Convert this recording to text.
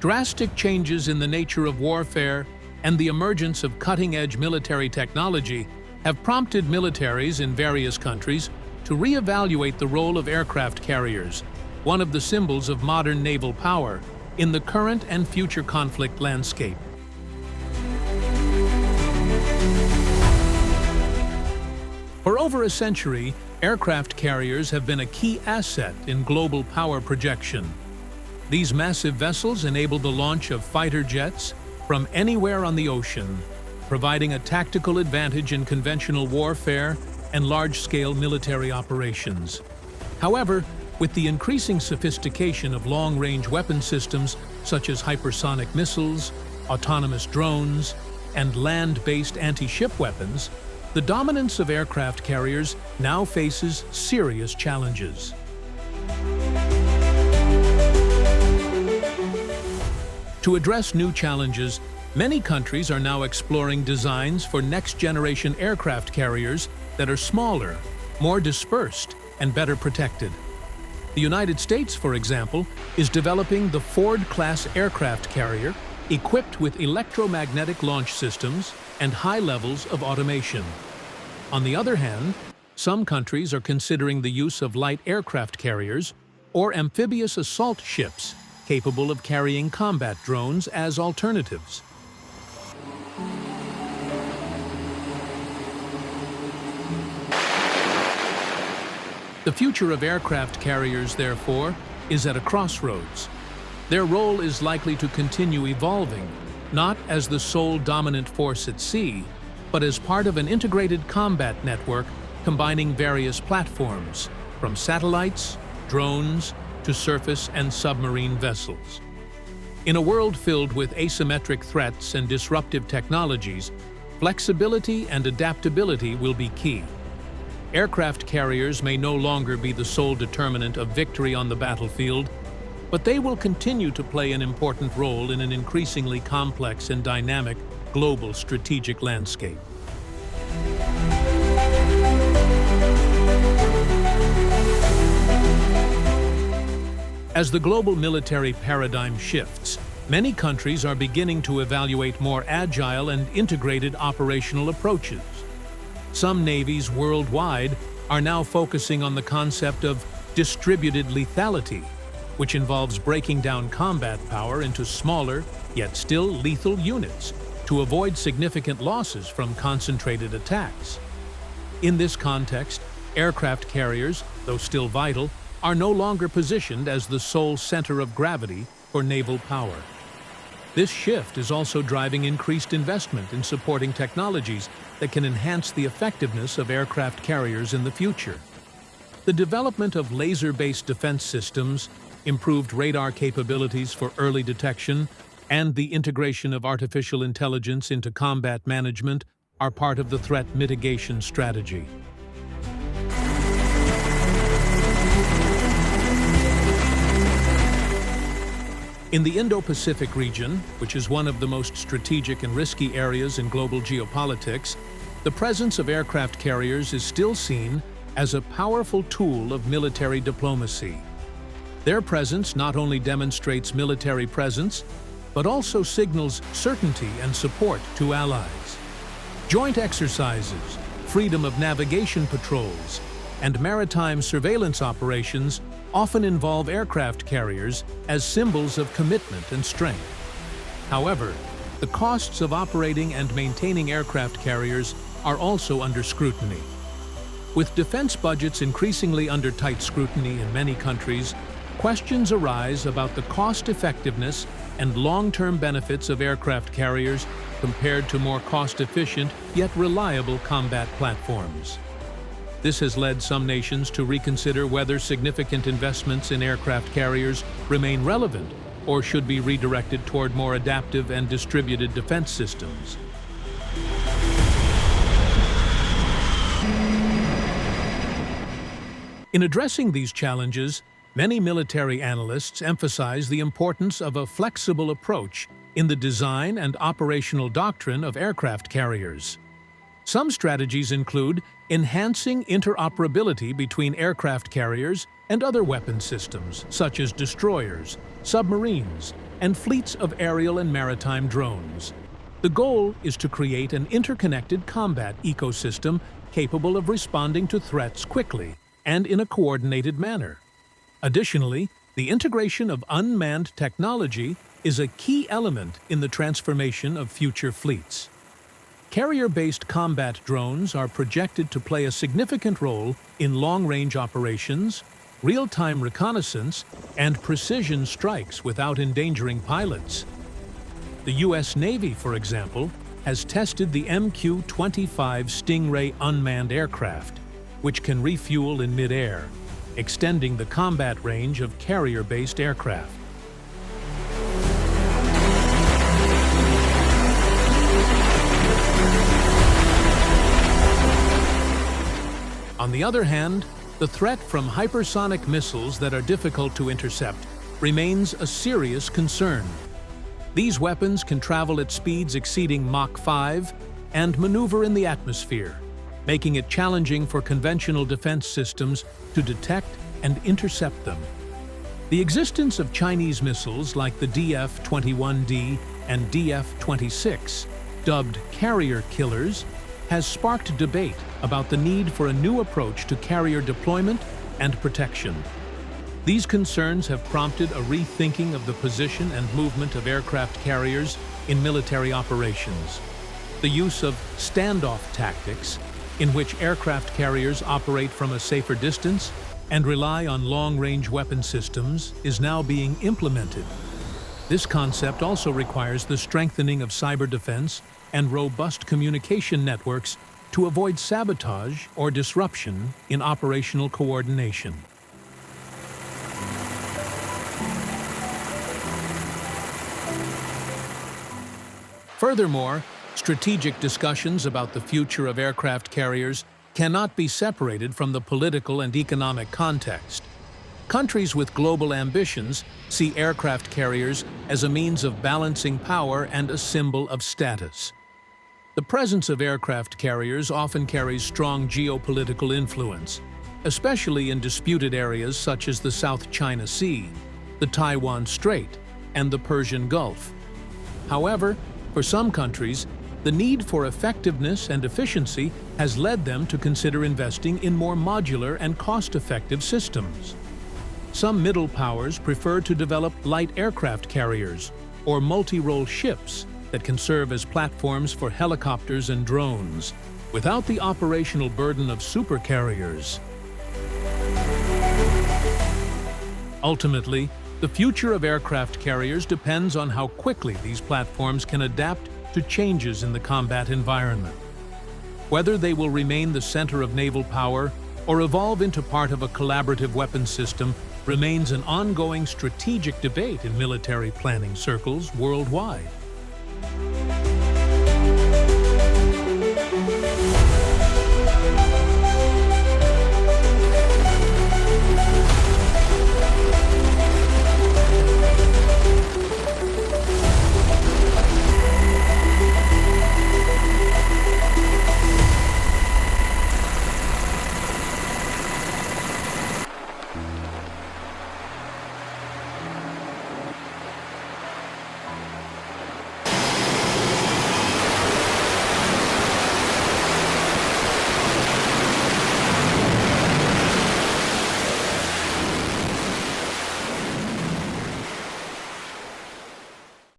Drastic changes in the nature of warfare and the emergence of cutting-edge military technology have prompted militaries in various countries to reevaluate the role of aircraft carriers, one of the symbols of modern naval power, in the current and future conflict landscape. For over a century, aircraft carriers have been a key asset in global power projection. These massive vessels enable the launch of fighter jets from anywhere on the ocean, providing a tactical advantage in conventional warfare and large-scale military operations. However, with the increasing sophistication of long-range weapon systems such as hypersonic missiles, autonomous drones, and land-based anti-ship weapons, the dominance of aircraft carriers now faces serious challenges. To address new challenges, many countries are now exploring designs for next-generation aircraft carriers that are smaller, more dispersed, and better protected. The United States, for example, is developing the Ford-class aircraft carrier equipped with electromagnetic launch systems and high levels of automation. On the other hand, some countries are considering the use of light aircraft carriers or amphibious assault ships capable of carrying combat drones as alternatives. The future of aircraft carriers, therefore, is at a crossroads. Their role is likely to continue evolving, not as the sole dominant force at sea, but as part of an integrated combat network combining various platforms, from satellites, drones, to surface and submarine vessels. In a world filled with asymmetric threats and disruptive technologies, flexibility and adaptability will be key. Aircraft carriers may no longer be the sole determinant of victory on the battlefield, but they will continue to play an important role in an increasingly complex and dynamic global strategic landscape. As the global military paradigm shifts, many countries are beginning to evaluate more agile and integrated operational approaches. Some navies worldwide are now focusing on the concept of distributed lethality, which involves breaking down combat power into smaller, yet still lethal units to avoid significant losses from concentrated attacks. In this context, aircraft carriers, though still vital, are no longer positioned as the sole center of gravity for naval power. This shift is also driving increased investment in supporting technologies that can enhance the effectiveness of aircraft carriers in the future. The development of laser-based defense systems, improved radar capabilities for early detection, and the integration of artificial intelligence into combat management are part of the threat mitigation strategy. In the Indo-Pacific region, which is one of the most strategic and risky areas in global geopolitics, the presence of aircraft carriers is still seen as a powerful tool of military diplomacy. Their presence not only demonstrates military presence, but also signals certainty and support to allies. Joint exercises, freedom of navigation patrols, and maritime surveillance operations often involve aircraft carriers as symbols of commitment and strength. However, the costs of operating and maintaining aircraft carriers are also under scrutiny. With defense budgets increasingly under tight scrutiny in many countries, questions arise about the cost-effectiveness and long-term benefits of aircraft carriers compared to more cost-efficient yet reliable combat platforms. This has led some nations to reconsider whether significant investments in aircraft carriers remain relevant or should be redirected toward more adaptive and distributed defense systems. In addressing these challenges, many military analysts emphasize the importance of a flexible approach in the design and operational doctrine of aircraft carriers. Some strategies include enhancing interoperability between aircraft carriers and other weapon systems such as destroyers, submarines, and fleets of aerial and maritime drones. The goal is to create an interconnected combat ecosystem capable of responding to threats quickly and in a coordinated manner. Additionally, the integration of unmanned technology is a key element in the transformation of future fleets. Carrier-based combat drones are projected to play a significant role in long-range operations, real-time reconnaissance, and precision strikes without endangering pilots. The U.S. Navy, for example, has tested the MQ-25 Stingray unmanned aircraft, which can refuel in mid-air, extending the combat range of carrier-based aircraft. On the other hand, the threat from hypersonic missiles that are difficult to intercept remains a serious concern. These weapons can travel at speeds exceeding Mach 5 and maneuver in the atmosphere, making it challenging for conventional defense systems to detect and intercept them. The existence of Chinese missiles like the DF-21D and DF-26, dubbed carrier killers, has sparked debate about the need for a new approach to carrier deployment and protection. These concerns have prompted a rethinking of the position and movement of aircraft carriers in military operations. The use of standoff tactics, in which aircraft carriers operate from a safer distance and rely on long-range weapon systems, is now being implemented. This concept also requires the strengthening of cyber defense and robust communication networks to avoid sabotage or disruption in operational coordination. Furthermore, strategic discussions about the future of aircraft carriers cannot be separated from the political and economic context. Countries with global ambitions see aircraft carriers as a means of balancing power and a symbol of status. The presence of aircraft carriers often carries strong geopolitical influence, especially in disputed areas such as the South China Sea, the Taiwan Strait, and the Persian Gulf. However, for some countries, the need for effectiveness and efficiency has led them to consider investing in more modular and cost-effective systems. Some middle powers prefer to develop light aircraft carriers or multi-role ships that can serve as platforms for helicopters and drones, without the operational burden of supercarriers. Ultimately, the future of aircraft carriers depends on how quickly these platforms can adapt to changes in the combat environment. Whether they will remain the center of naval power or evolve into part of a collaborative weapons system remains an ongoing strategic debate in military planning circles worldwide.